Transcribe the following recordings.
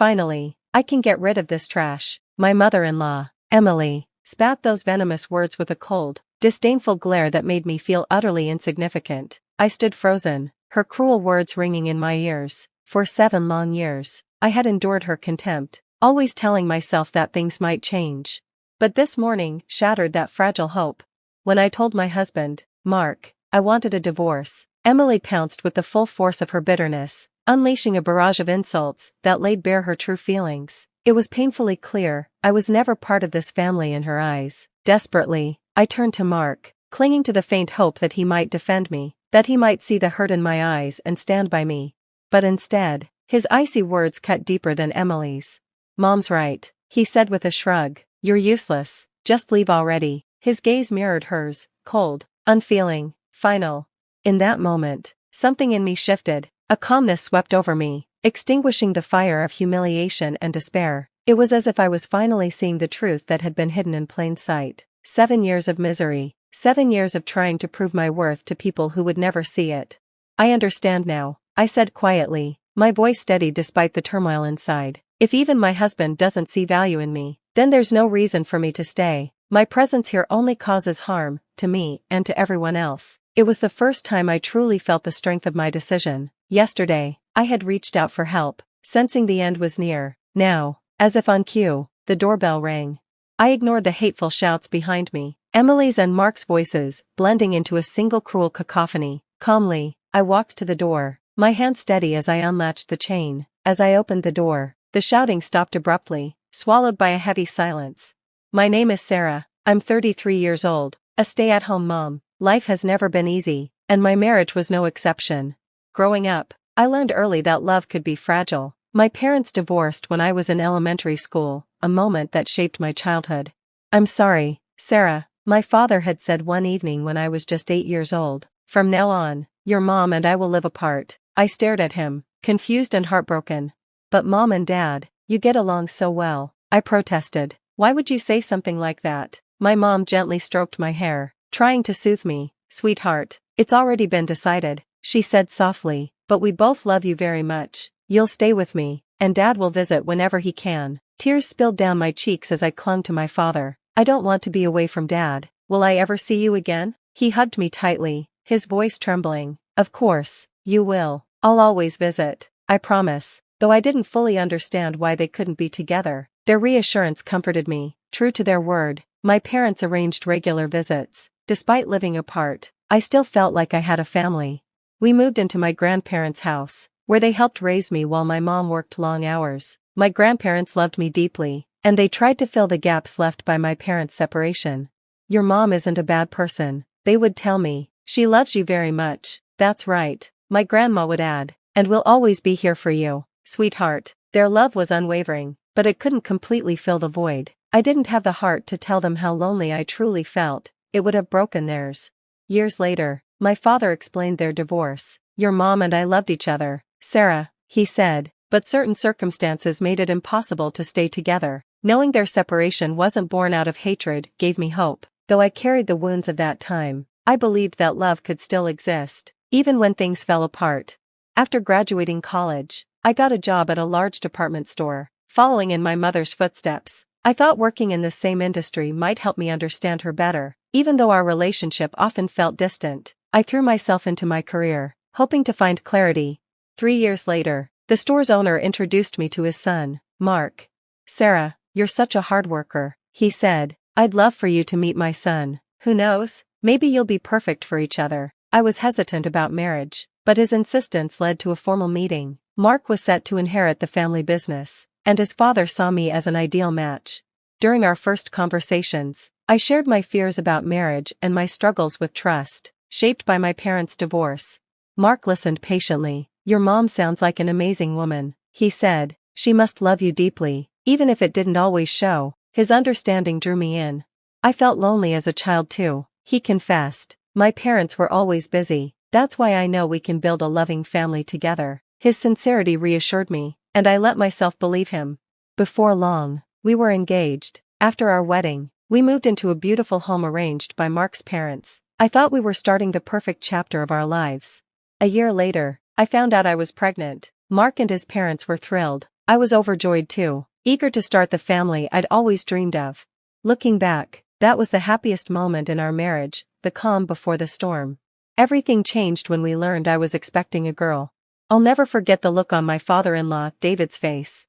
Finally, I can get rid of this trash. My mother-in-law, Emily, spat those venomous words with a cold, disdainful glare that made me feel utterly insignificant. I stood frozen, her cruel words ringing in my ears. For 7 long years, I had endured her contempt, always telling myself that things might change. But this morning shattered that fragile hope. When I told my husband, Mark, I wanted a divorce, Emily pounced with the full force of her bitterness, unleashing a barrage of insults that laid bare her true feelings. It was painfully clear I was never part of this family in her eyes. Desperately, I turned to Mark, clinging to the faint hope that he might defend me, that he might see the hurt in my eyes and stand by me. But instead, his icy words cut deeper than Emily's. Mom's right, he said with a shrug. You're useless, just leave already. His gaze mirrored hers, cold, unfeeling, final. In that moment, something in me shifted, a calmness swept over me, extinguishing the fire of humiliation and despair. It was as if I was finally seeing the truth that had been hidden in plain sight. 7 years of misery, 7 years of trying to prove my worth to people who would never see it. I understand now, I said quietly, my voice steady despite the turmoil inside. If even my husband doesn't see value in me, then there's no reason for me to stay. My presence here only causes harm, to me and to everyone else. It was the first time I truly felt the strength of my decision. Yesterday, I had reached out for help, sensing the end was near. Now, as if on cue, the doorbell rang. I ignored the hateful shouts behind me, Emily's and Mark's voices, blending into a single cruel cacophony. Calmly, I walked to the door, my hand steady as I unlatched the chain. As I opened the door, the shouting stopped abruptly, swallowed by a heavy silence. My name is Sarah, I'm 33 years old, a stay-at-home mom. Life has never been easy, and my marriage was no exception. Growing up, I learned early that love could be fragile. My parents divorced when I was in elementary school, a moment that shaped my childhood. I'm sorry, Sarah, my father had said one evening when I was just 8 years old. From now on, your mom and I will live apart. I stared at him, confused and heartbroken. But Mom and Dad, you get along so well, I protested. Why would you say something like that? My mom gently stroked my hair, trying to soothe me. Sweetheart, it's already been decided, she said softly, but we both love you very much. You'll stay with me, and Dad will visit whenever he can. Tears spilled down my cheeks as I clung to my father. I don't want to be away from Dad. Will I ever see you again? He hugged me tightly, his voice trembling. Of course, you will. I'll always visit, I promise. Though I didn't fully understand why they couldn't be together, their reassurance comforted me. True to their word, my parents arranged regular visits. Despite living apart, I still felt like I had a family. We moved into my grandparents' house, where they helped raise me while my mom worked long hours. My grandparents loved me deeply, and they tried to fill the gaps left by my parents' separation. Your mom isn't a bad person, they would tell me. She loves you very much. That's right, my grandma would add, and we'll always be here for you, sweetheart. Their love was unwavering, but it couldn't completely fill the void. I didn't have the heart to tell them how lonely I truly felt. It would have broken theirs. Years later, my father explained their divorce. Your mom and I loved each other, Sarah, he said, but certain circumstances made it impossible to stay together. Knowing their separation wasn't born out of hatred gave me hope. Though I carried the wounds of that time, I believed that love could still exist, even when things fell apart. After graduating college, I got a job at a large department store, following in my mother's footsteps. I thought working in the same industry might help me understand her better. Even though our relationship often felt distant, I threw myself into my career, hoping to find clarity. 3 years later, the store's owner introduced me to his son, Mark. Sarah, you're such a hard worker, he said. I'd love for you to meet my son. Who knows, maybe you'll be perfect for each other. I was hesitant about marriage, but his insistence led to a formal meeting. Mark was set to inherit the family business, and his father saw me as an ideal match. During our first conversations, I shared my fears about marriage and my struggles with trust, shaped by my parents' divorce. Mark listened patiently. Your mom sounds like an amazing woman, he said. She must love you deeply, even if it didn't always show. His understanding drew me in. I felt lonely as a child too, he confessed. My parents were always busy. That's why I know we can build a loving family together. His sincerity reassured me, and I let myself believe him. Before long, we were engaged. After our wedding, we moved into a beautiful home arranged by Mark's parents. I thought we were starting the perfect chapter of our lives. A year later, I found out I was pregnant. Mark and his parents were thrilled. I was overjoyed too, eager to start the family I'd always dreamed of. Looking back, that was the happiest moment in our marriage, the calm before the storm. Everything changed when we learned I was expecting a girl. I'll never forget the look on my father-in-law, David's face.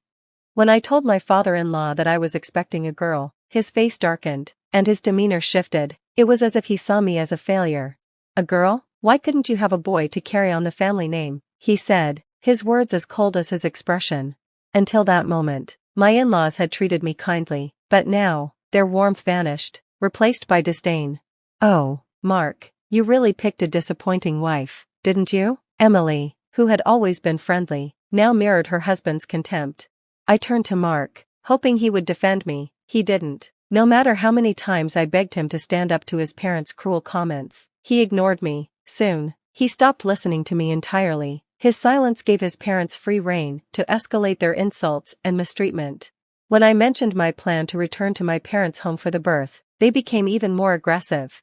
When I told my father-in-law that I was expecting a girl, his face darkened, and his demeanor shifted. It was as if he saw me as a failure. "A girl? Why couldn't you have a boy to carry on the family name?" he said, his words as cold as his expression. Until that moment, my in-laws had treated me kindly, but now, their warmth vanished, replaced by disdain. "Oh, Mark, you really picked a disappointing wife, didn't you?" Emily, who had always been friendly, now mirrored her husband's contempt. I turned to Mark, hoping he would defend me. He didn't. No matter how many times I begged him to stand up to his parents' cruel comments, he ignored me. Soon, he stopped listening to me entirely. His silence gave his parents free rein to escalate their insults and mistreatment. When I mentioned my plan to return to my parents' home for the birth, they became even more aggressive.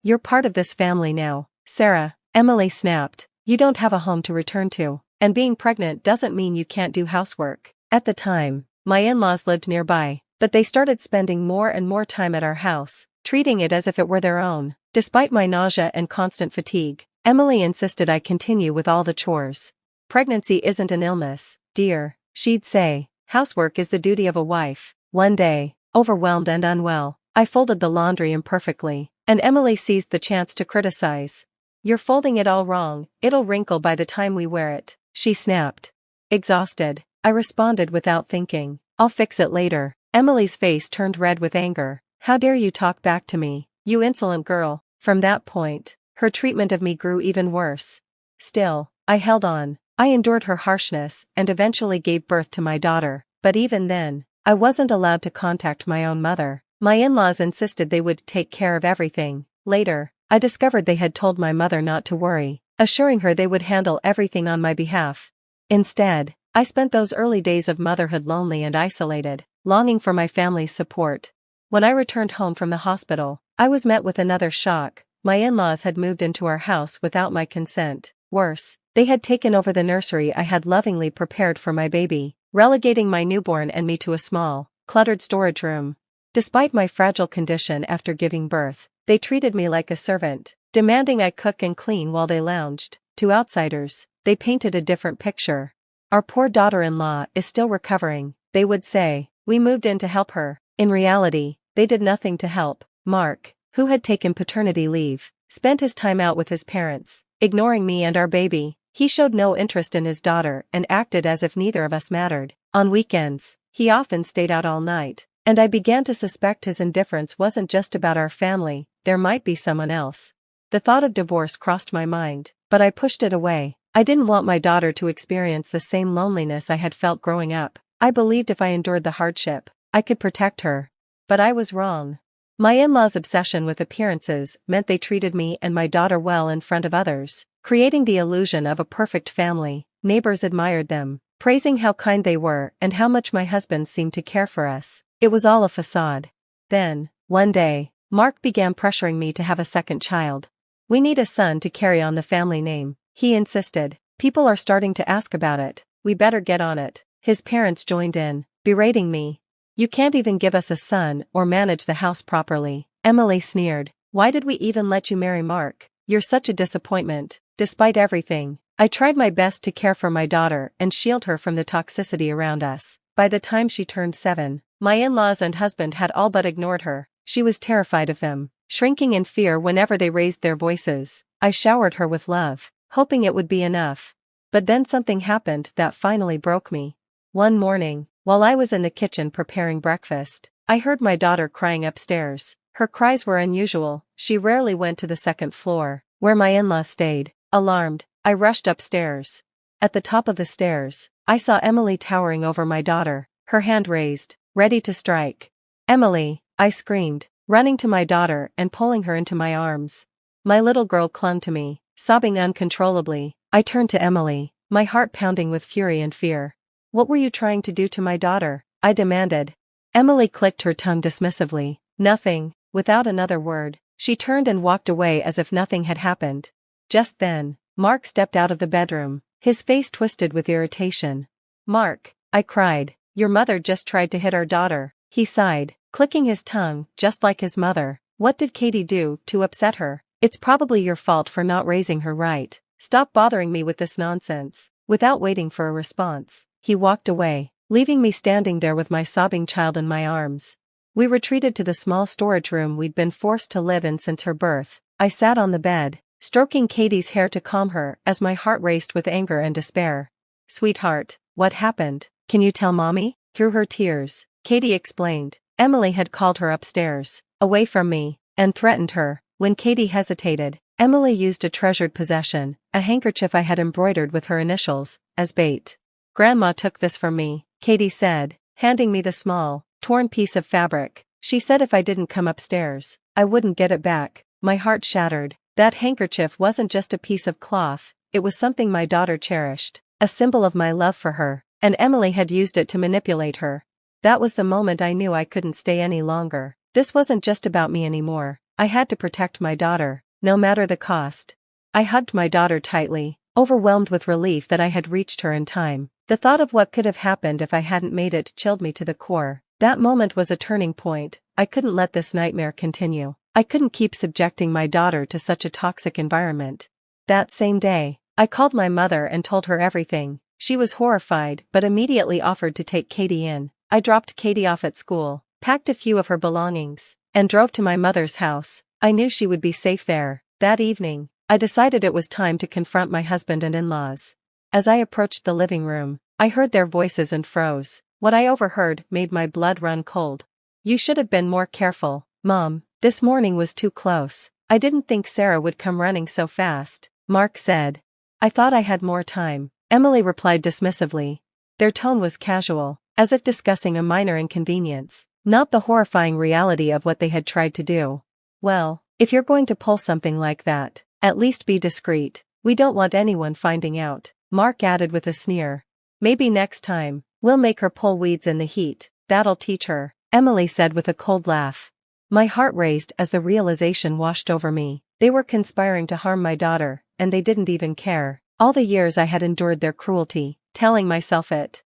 "You're part of this family now, Sarah," Emily snapped. "You don't have a home to return to, and being pregnant doesn't mean you can't do housework." At the time, my in-laws lived nearby, but they started spending more and more time at our house, treating it as if it were their own. Despite my nausea and constant fatigue, Emily insisted I continue with all the chores. "Pregnancy isn't an illness, dear," she'd say. "Housework is the duty of a wife." One day, overwhelmed and unwell, I folded the laundry imperfectly, and Emily seized the chance to criticize. "You're folding it all wrong, it'll wrinkle by the time we wear it," she snapped. Exhausted, I responded without thinking, "I'll fix it later." Emily's face turned red with anger. "How dare you talk back to me, you insolent girl?" From that point, her treatment of me grew even worse. Still, I held on. I endured her harshness and eventually gave birth to my daughter, but even then, I wasn't allowed to contact my own mother. My in-laws insisted they would take care of everything. Later, I discovered they had told my mother not to worry, assuring her they would handle everything on my behalf. Instead, I spent those early days of motherhood lonely and isolated, longing for my family's support. When I returned home from the hospital, I was met with another shock. My in-laws had moved into our house without my consent. Worse, they had taken over the nursery I had lovingly prepared for my baby, relegating my newborn and me to a small, cluttered storage room. Despite my fragile condition after giving birth, they treated me like a servant, demanding I cook and clean while they lounged. To outsiders, they painted a different picture. "Our poor daughter-in-law is still recovering," they would say. "We moved in to help her." In reality, they did nothing to help. Mark, who had taken paternity leave, spent his time out with his parents, ignoring me and our baby. He showed no interest in his daughter and acted as if neither of us mattered. On weekends, he often stayed out all night, and I began to suspect his indifference wasn't just about our family, there might be someone else. The thought of divorce crossed my mind, but I pushed it away. I didn't want my daughter to experience the same loneliness I had felt growing up. I believed if I endured the hardship, I could protect her. But I was wrong. My in-laws' obsession with appearances meant they treated me and my daughter well in front of others, creating the illusion of a perfect family. Neighbors admired them, praising how kind they were and how much my husband seemed to care for us. It was all a facade. Then, one day, Mark began pressuring me to have a second child. "We need a son to carry on the family name," he insisted. "People are starting to ask about it. We better get on it." His parents joined in, berating me. "You can't even give us a son or manage the house properly." Emily sneered. "Why did we even let you marry Mark? You're such a disappointment." Despite everything, I tried my best to care for my daughter and shield her from the toxicity around us. By the time she turned 7, my in-laws and husband had all but ignored her. She was terrified of them, shrinking in fear whenever they raised their voices. I showered her with love, hoping it would be enough. But then something happened that finally broke me. One morning, while I was in the kitchen preparing breakfast, I heard my daughter crying upstairs. Her cries were unusual. She rarely went to the second floor, where my in-laws stayed. Alarmed, I rushed upstairs. At the top of the stairs, I saw Emily towering over my daughter, her hand raised, ready to strike. "Emily," I screamed, running to my daughter and pulling her into my arms. My little girl clung to me, sobbing uncontrollably. I turned to Emily, my heart pounding with fury and fear. "What were you trying to do to my daughter?" I demanded. Emily clicked her tongue dismissively. "Nothing." Without another word, she turned and walked away as if nothing had happened. Just then, Mark stepped out of the bedroom, his face twisted with irritation. "Mark, I cried. Your mother just tried to hit our daughter. He sighed, clicking his tongue, just like his mother. What did Katie do to upset her? It's probably your fault for not raising her right. Stop bothering me with this nonsense. Without waiting for a response, he walked away, leaving me standing there with my sobbing child in my arms. We retreated to the small storage room we'd been forced to live in since her birth. I sat on the bed, stroking Katie's hair to calm her as my heart raced with anger and despair. Sweetheart, what happened? Can you tell Mommy? Through her tears, Katie explained. Emily had called her upstairs, away from me, and threatened her. When Katie hesitated, Emily used a treasured possession, a handkerchief I had embroidered with her initials, as bait. Grandma took this from me, Katie said, handing me the small, torn piece of fabric. She said if I didn't come upstairs, I wouldn't get it back. My heart shattered. That handkerchief wasn't just a piece of cloth, it was something my daughter cherished, a symbol of my love for her, and Emily had used it to manipulate her. That was the moment I knew I couldn't stay any longer. This wasn't just about me anymore. I had to protect my daughter, no matter the cost. I hugged my daughter tightly, overwhelmed with relief that I had reached her in time. The thought of what could have happened if I hadn't made it chilled me to the core. That moment was a turning point. I couldn't let this nightmare continue. I couldn't keep subjecting my daughter to such a toxic environment. That same day, I called my mother and told her everything. She was horrified but immediately offered to take Katie in. I dropped Katie off at school, packed a few of her belongings, and drove to my mother's house. I knew she would be safe there. That evening, I decided it was time to confront my husband and in-laws. As I approached the living room, I heard their voices and froze. What I overheard made my blood run cold. You should have been more careful, Mom. This morning was too close. I didn't think Sarah would come running so fast, Mark said. I thought I had more time, Emily replied dismissively. Their tone was casual, as if discussing a minor inconvenience, not the horrifying reality of what they had tried to do. Well, if you're going to pull something like that, at least be discreet. We don't want anyone finding out, Mark added with a sneer. Maybe next time, we'll make her pull weeds in the heat. That'll teach her, Emily said with a cold laugh. My heart raced as the realization washed over me. They were conspiring to harm my daughter, and they didn't even care. All the years I had endured their cruelty, telling myself it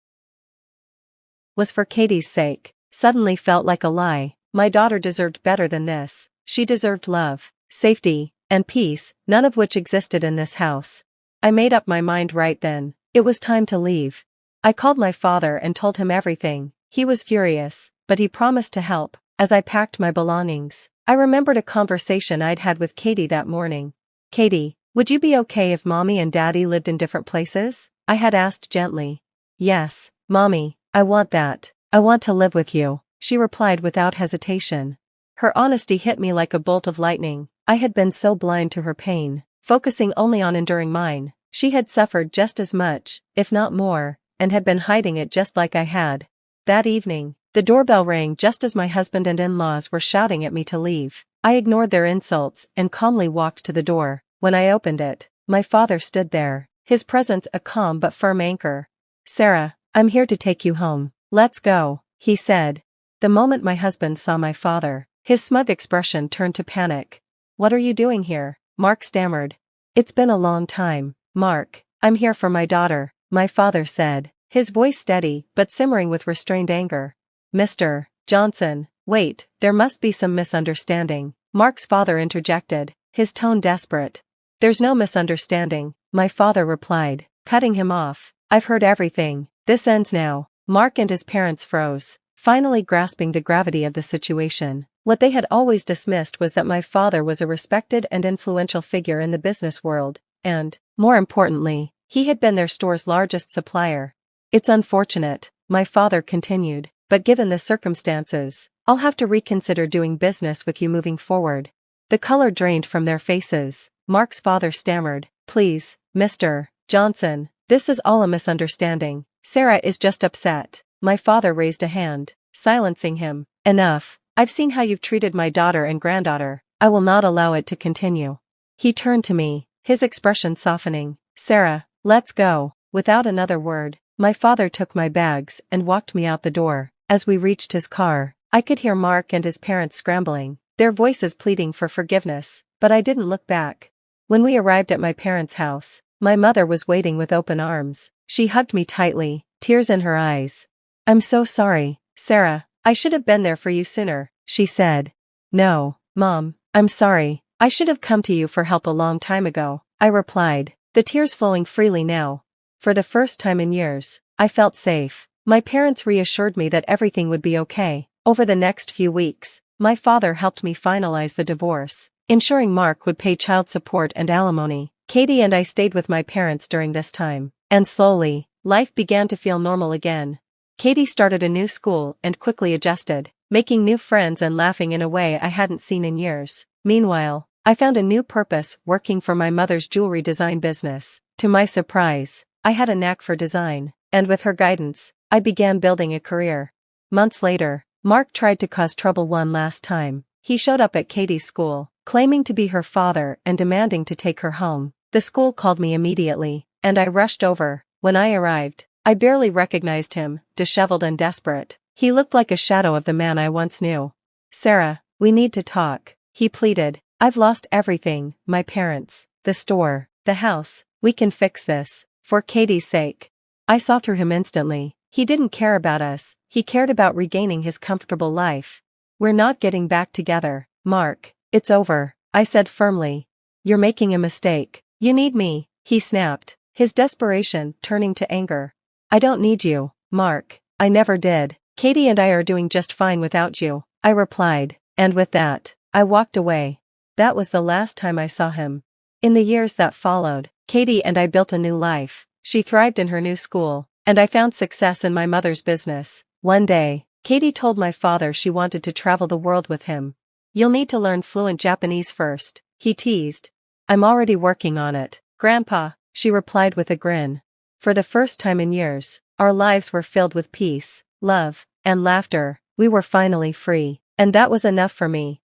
was for Katie's sake, suddenly felt like a lie. My daughter deserved better than this. She deserved love, safety, and peace, none of which existed in this house. I made up my mind right then. It was time to leave. I called my father and told him everything. He was furious, but he promised to help. As I packed my belongings, I remembered a conversation I'd had with Katie that morning. Katie, would you be okay if Mommy and Daddy lived in different places? I had asked gently. Yes, Mommy, I want that. I want to live with you, she replied without hesitation. Her honesty hit me like a bolt of lightning. I had been so blind to her pain, focusing only on enduring mine. She had suffered just as much, if not more, and had been hiding it just like I had. That evening, the doorbell rang just as my husband and in-laws were shouting at me to leave. I ignored their insults and calmly walked to the door. When I opened it, my father stood there, his presence a calm but firm anchor. Sarah, I'm here to take you home. Let's go, he said. The moment my husband saw my father, his smug expression turned to panic. What are you doing here? Mark stammered. It's been a long time, Mark. I'm here for my daughter, my father said, his voice steady but simmering with restrained anger. Mr. Johnson, wait, there must be some misunderstanding, Mark's father interjected, his tone desperate. There's no misunderstanding, my father replied, cutting him off. I've heard everything. This ends now. Mark and his parents froze, finally grasping the gravity of the situation. What they had always dismissed was that my father was a respected and influential figure in the business world, and, more importantly, he had been their store's largest supplier. It's unfortunate, my father continued, but given the circumstances, I'll have to reconsider doing business with you moving forward. The color drained from their faces. Mark's father stammered, Please, Mr. Johnson, this is all a misunderstanding. Sarah is just upset. My father raised a hand, silencing him. Enough. I've seen how you've treated my daughter and granddaughter. I will not allow it to continue. He turned to me, his expression softening. Sarah, let's go. Without another word, my father took my bags and walked me out the door. As we reached his car, I could hear Mark and his parents scrambling, their voices pleading for forgiveness, but I didn't look back. When we arrived at my parents' house, my mother was waiting with open arms. She hugged me tightly, tears in her eyes. "I'm so sorry, Sarah. I should have been there for you sooner," she said. "No, Mom, I'm sorry. I should have come to you for help a long time ago," I replied, the tears flowing freely now. For the first time in years, I felt safe. My parents reassured me that everything would be okay. Over the next few weeks, my father helped me finalize the divorce, ensuring Mark would pay child support and alimony. Katie and I stayed with my parents during this time, and slowly, life began to feel normal again. Katie started a new school and quickly adjusted, making new friends and laughing in a way I hadn't seen in years. Meanwhile, I found a new purpose working for my mother's jewelry design business. To my surprise, I had a knack for design, and with her guidance, I began building a career. Months later, Mark tried to cause trouble one last time. He showed up at Katie's school, claiming to be her father and demanding to take her home. The school called me immediately, and I rushed over. When I arrived, I barely recognized him, disheveled and desperate. He looked like a shadow of the man I once knew. "Sarah, we need to talk," he pleaded. "I've lost everything, my parents, the store, the house. We can fix this, for Katie's sake." I saw through him instantly. He didn't care about us, he cared about regaining his comfortable life. "We're not getting back together, Mark. It's over," I said firmly. "You're making a mistake. You need me," he snapped, his desperation turning to anger. "I don't need you, Mark. I never did. Katie and I are doing just fine without you," I replied, and with that, I walked away. That was the last time I saw him. In the years that followed, Katie and I built a new life. She thrived in her new school, and I found success in my mother's business. One day, Katie told my father she wanted to travel the world with him. "You'll need to learn fluent Japanese first," he teased. "I'm already working on it, Grandpa," she replied with a grin. For the first time in years, our lives were filled with peace, love, and laughter. We were finally free, and that was enough for me.